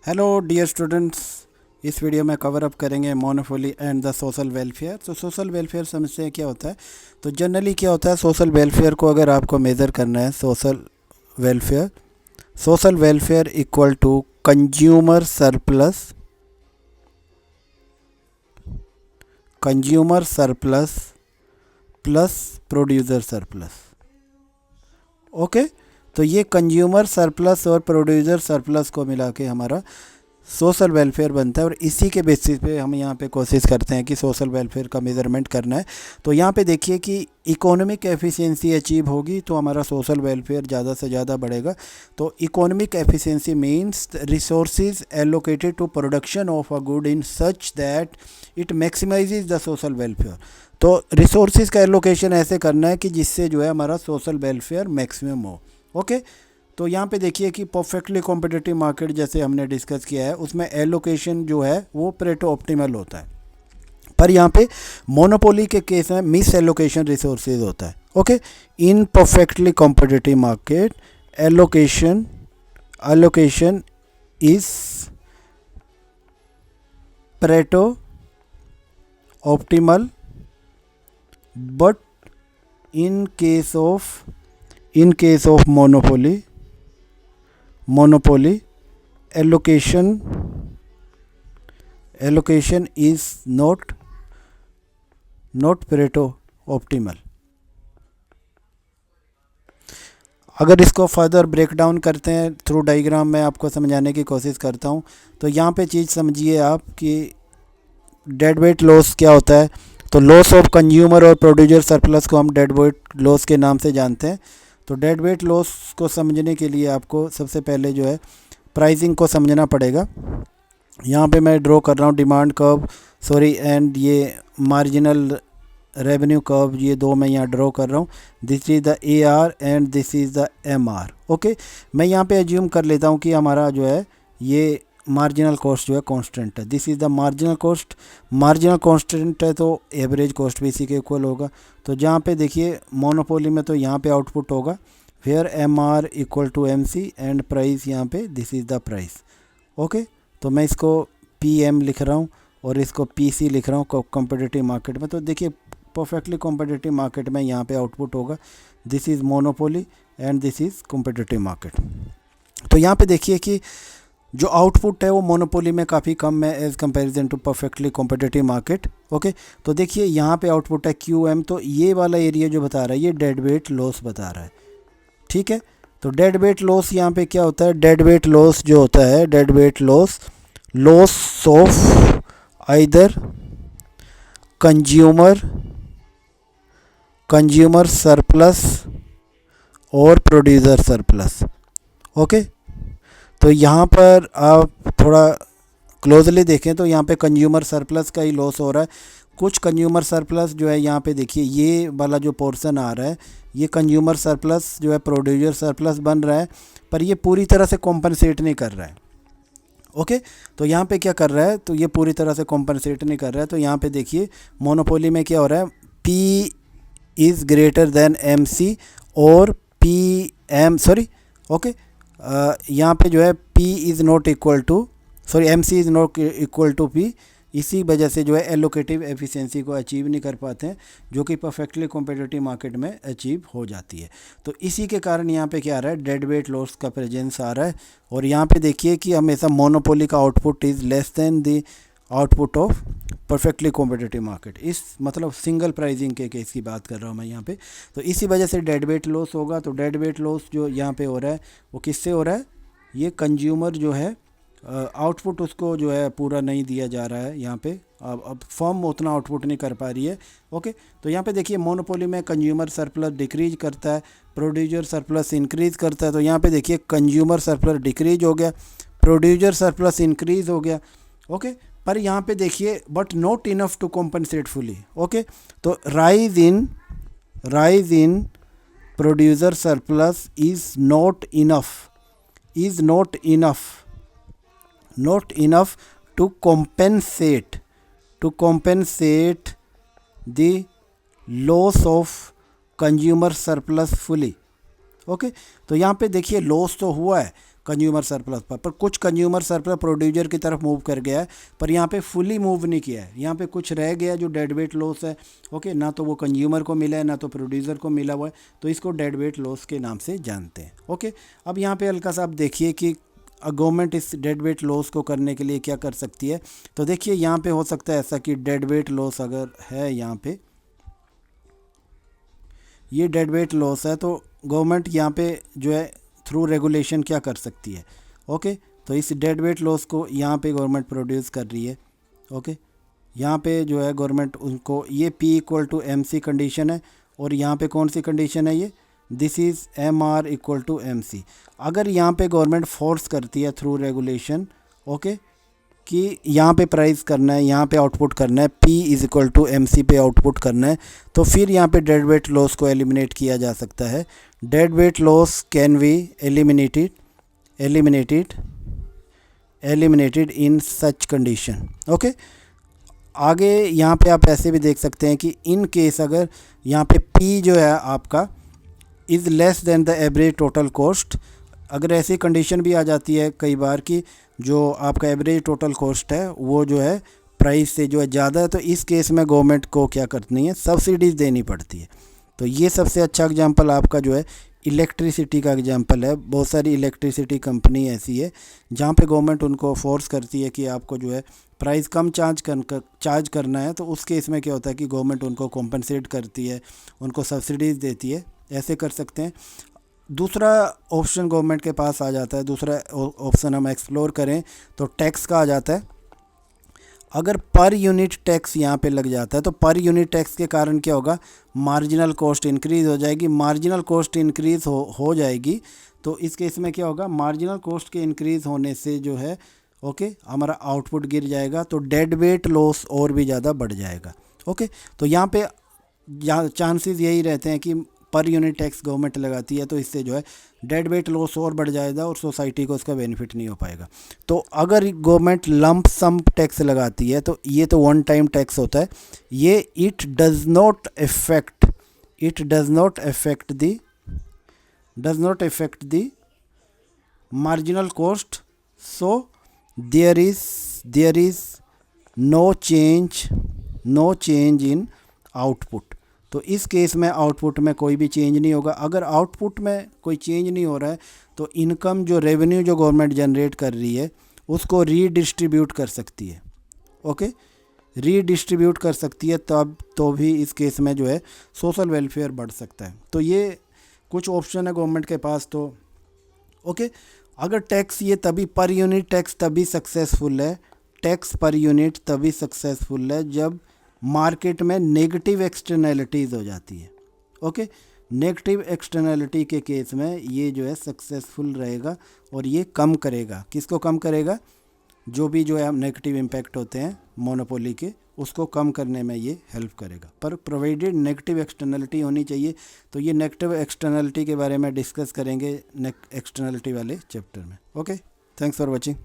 Hello dear students. इस video में cover up करेंगे monopoly and the social welfare. तो सोशल वेलफेयर समझते हैं क्या होता है। तो जनरली क्या होता है, सोशल वेलफेयर को अगर आपको मेज़र करना है, social welfare equal to consumer surplus plus producer surplus. Okay, तो ये कंज्यूमर सरप्लस और प्रोड्यूसर सरप्लस को मिला के हमारा सोशल वेलफेयर बनता है, और इसी के बेसिस पे हम यहाँ पे कोशिश करते हैं कि सोशल वेलफेयर का मेज़रमेंट करना है। तो यहाँ पे देखिए कि इकोनॉमिक एफिशिएंसी अचीव होगी तो हमारा सोशल वेलफेयर ज़्यादा से ज़्यादा बढ़ेगा। तो economic efficiency means resources allocated to production of a good in such that it maximises the social welfare. तो रिसोर्सेज का एलोकेशन ऐसे करना है कि जिससे जो है हमारा सोशल वेलफेयर मैक्सिमम हो। ओके, तो यहाँ पे देखिए कि परफेक्टली कॉम्पिटिटिव मार्केट जैसे हमने डिस्कस किया है, उसमें एलोकेशन जो है वो परेटो ऑप्टिमल होता है, पर यहाँ पे मोनोपोली के केस में मिस एलोकेशन रिसोर्सेज होता है। Okay, in perfectly competitive market allocation is Pareto optimal, but in case of monopoly allocation is not Pareto optimal। अगर इसको फर्दर ब्रेक डाउन करते हैं थ्रू डायग्राम में आपको समझाने की कोशिश करता हूँ। तो यहाँ पे चीज़ समझिए आप कि डेड वेट लॉस क्या होता है। तो लॉस ऑफ कंज्यूमर और प्रोड्यूसर सरप्लस को हम डेड वेट लॉस के नाम से जानते हैं। तो डेड वेट लॉस को समझने के लिए आपको सबसे पहले जो है प्राइसिंग को समझना पड़ेगा। यहाँ पे मैं ड्रॉ कर रहा हूँ डिमांड कर्व, एंड ये मार्जिनल रेवेन्यू कर्व, ये दो मैं यहाँ ड्रॉ कर रहा हूँ। This is the AR and this is the MR। Okay, मैं यहाँ पे एज्यूम कर लेता हूँ कि हमारा जो है ये मार्जिनल कॉस्ट जो है कांस्टेंट है। This is the marginal constant है, तो एवरेज कॉस्ट भी इसी के इक्वल होगा। तो जहाँ पे देखिए मोनोपोली में तो यहाँ पे आउटपुट होगा, फिर MR equal to MC and price यहाँ पे this is the price. Okay, तो मैं इसको PM लिख रहा हूँ और इसको PC लिख रहा हूँ कॉम्पिटिटिव मार्केट में। तो देखिए परफेक्टली कॉम्पिटिटिव मार्केट में यहाँ पे आउटपुट होगा, this is monopoly and this is competitive market. तो यहाँ पे देखिए कि जो आउटपुट है वो मोनोपोली में काफ़ी कम है as comparison to perfectly competitive market. Okay, तो देखिए यहाँ पे आउटपुट है QM, तो ये वाला एरिया जो बता रहा है ये डेड वेट लॉस बता रहा है। ठीक है, तो डेड वेट लॉस यहाँ पे क्या होता है, डेड वेट लॉस जो होता है, dead weight loss of either consumer surplus और प्रोड्यूसर सरप्लस। ओके, तो यहाँ पर आप थोड़ा क्लोजली देखें तो यहाँ पे कंज्यूमर सरप्लस का ही लॉस हो रहा है। कुछ कंज्यूमर सरप्लस जो है यहाँ पे देखिए ये वाला जो पोर्शन आ रहा है ये कंज्यूमर सरप्लस जो है प्रोड्यूसर सरप्लस बन रहा है, पर ये पूरी तरह से कॉम्पनसेट नहीं कर रहा है। ओके, तो यहाँ पे क्या कर रहा है, तो ये पूरी तरह से कॉम्पनसेट नहीं कर रहा है। तो यहाँ पे देखिए मोनोपोली में क्या हो रहा है, P is greater than MC और ओके, यहाँ पे जो है P is not equal to MC is not equal to P। इसी वजह से जो है एलोकेटिव एफिशिएंसी को अचीव नहीं कर पाते हैं, जो कि परफेक्टली कॉम्पिटिटिव मार्केट में अचीव हो जाती है। तो इसी के कारण यहाँ पे क्या आ रहा है, डेड वेट लॉस का प्रेजेंस आ रहा है। और यहाँ पे देखिए कि हमेशा मोनोपोली का output is less than the output of perfectly competitive market. इस मतलब सिंगल प्राइसिंग के केस की बात कर रहा हूँ मैं यहाँ पे। तो इसी वजह से डेड वेट लॉस होगा। तो डेड वेट लॉस जो यहाँ पे हो रहा है वो किससे हो रहा है, ये कंज्यूमर जो है आउटपुट उसको जो है पूरा नहीं दिया जा रहा है यहाँ पे, अब फर्म उतना आउटपुट नहीं कर पा रही है। ओके, तो यहाँ पे देखिए मोनोपोली में कंज्यूमर सरप्लस डिक्रीज करता है, प्रोड्यूसर सरप्लस इंक्रीज करता है। तो यहाँ पे देखिए कंज्यूमर सरप्लस डिक्रीज हो गया, प्रोड्यूसर सरप्लस इंक्रीज हो गया। ओके, पर यहाँ पे देखिए but not enough to compensate fully. Okay, तो rise in producer surplus is not enough to compensate the loss of consumer surplus fully। Okay, तो यहाँ पे देखिए लॉस तो हुआ है, कंज्यूमर सरप्लस पर कुछ कंज्यूमर सरप्लस प्रोड्यूसर की तरफ मूव कर गया है, पर यहाँ पे फुली मूव नहीं किया है, यहाँ पे कुछ रह गया जो डेड वेट लॉस है। ओके, ना तो वो कंज्यूमर को मिला है ना तो प्रोड्यूसर को मिला हुआ है, तो इसको डेड वेट लॉस के नाम से जानते हैं। ओके, अब यहाँ पे हल्का सा आप देखिए कि गवर्नमेंट इस डेड वेट लॉस को करने के लिए क्या कर सकती है। तो देखिए यहाँ पे हो सकता है ऐसा कि डेड वेट लॉस अगर है, यहाँ पे ये डेड वेट लॉस है, तो गवर्नमेंट यहाँ पे जो है थ्रू रेगुलेशन क्या कर सकती है। ओके, तो इस डेड वेट लॉस को यहाँ पे गवर्नमेंट प्रोड्यूस कर रही है। ओके, यहाँ पे जो है गवर्नमेंट उनको, ये P=MC कंडीशन है, और यहाँ पे कौन सी कंडीशन है, ये दिस इज़ MR=MC। अगर यहाँ पे गवर्नमेंट फोर्स करती है थ्रू रेगुलेशन, ओके, कि यहाँ पे प्राइस करना है, यहाँ पे आउटपुट करना है, P=MC पे आउटपुट करना है, तो फिर यहाँ पे डेड वेट लॉस को एलिमिनेट किया जा सकता है। Dead weight loss can be eliminated in such condition. Okay, आगे यहाँ पे आप ऐसे भी देख सकते हैं कि इन केस अगर यहाँ पे P जो है आपका is less than the average total cost, अगर ऐसी कंडीशन भी आ जाती है कई बार कि जो आपका एवरेज टोटल कॉस्ट है वो जो है प्राइस से जो है ज़्यादा है, तो इस केस में गवर्नमेंट को क्या करनी है, सब्सिडीज़ देनी पड़ती है। तो ये सबसे अच्छा एग्जांपल आपका जो है इलेक्ट्रिसिटी का एग्जांपल है। बहुत सारी इलेक्ट्रिसिटी कंपनी ऐसी है जहाँ पे गवर्नमेंट उनको फोर्स करती है कि आपको जो है प्राइस कम चार्ज करना है, तो उस केस में क्या होता है कि गवर्नमेंट उनको कॉम्पनसेट करती है, उनको सब्सिडीज़ देती है, ऐसे कर सकते हैं। दूसरा ऑप्शन गवर्नमेंट के पास आ जाता है, दूसरा ऑप्शन हम एक्सप्लोर करें तो टैक्स का आ जाता है। अगर पर यूनिट टैक्स यहाँ पे लग जाता है, तो पर यूनिट टैक्स के कारण क्या होगा, मार्जिनल कॉस्ट इंक्रीज़ हो जाएगी। मार्जिनल कॉस्ट इंक्रीज़ हो जाएगी, तो इस केस में क्या होगा, मार्जिनल कॉस्ट के इंक्रीज़ होने से जो है ओके हमारा आउटपुट गिर जाएगा, तो डेड वेट लॉस और भी ज़्यादा बढ़ जाएगा। ओके, तो यहाँ पे चांसेस यही रहते हैं कि पर यूनिट टैक्स गवर्नमेंट लगाती है, तो इससे जो है डेड वेट लॉस और बढ़ जाएगा और सोसाइटी को उसका बेनिफिट नहीं हो पाएगा। तो अगर गवर्नमेंट लंप सम टैक्स लगाती है तो ये तो वन टाइम टैक्स होता है, ये it does not affect the marginal cost, so there is no change in output। तो इस केस में आउटपुट में कोई भी चेंज नहीं होगा। अगर आउटपुट में कोई चेंज नहीं हो रहा है तो इनकम जो रेवेन्यू जो गवर्नमेंट जनरेट कर रही है उसको रीडिस्ट्रीब्यूट कर सकती है। ओके, रीडिस्ट्रीब्यूट कर सकती है, तब तो भी इस केस में जो है सोशल वेलफेयर बढ़ सकता है। तो ये कुछ ऑप्शन है गवर्नमेंट के पास। तो ओके, अगर टैक्स ये तभी पर यूनिट टैक्स तभी सक्सेसफुल है, टैक्स पर यूनिट तभी सक्सेसफुल है जब मार्केट में नेगेटिव एक्सटर्नैलिटीज़ हो जाती है। ओके, नेगेटिव एक्सटर्नैलिटी के केस में ये जो है सक्सेसफुल रहेगा और ये कम करेगा। किसको कम करेगा, जो भी जो है नेगेटिव इम्पैक्ट होते हैं मोनोपोली के, उसको कम करने में ये हेल्प करेगा। पर प्रोवाइडेड नेगेटिव एक्सटर्नैलिटी होनी चाहिए। तो ये नेगेटिव एक्सटर्नैलिटी के बारे में डिस्कस करेंगे एक्सटर्नैलिटी वाले चैप्टर में। Okay, thanks for watching.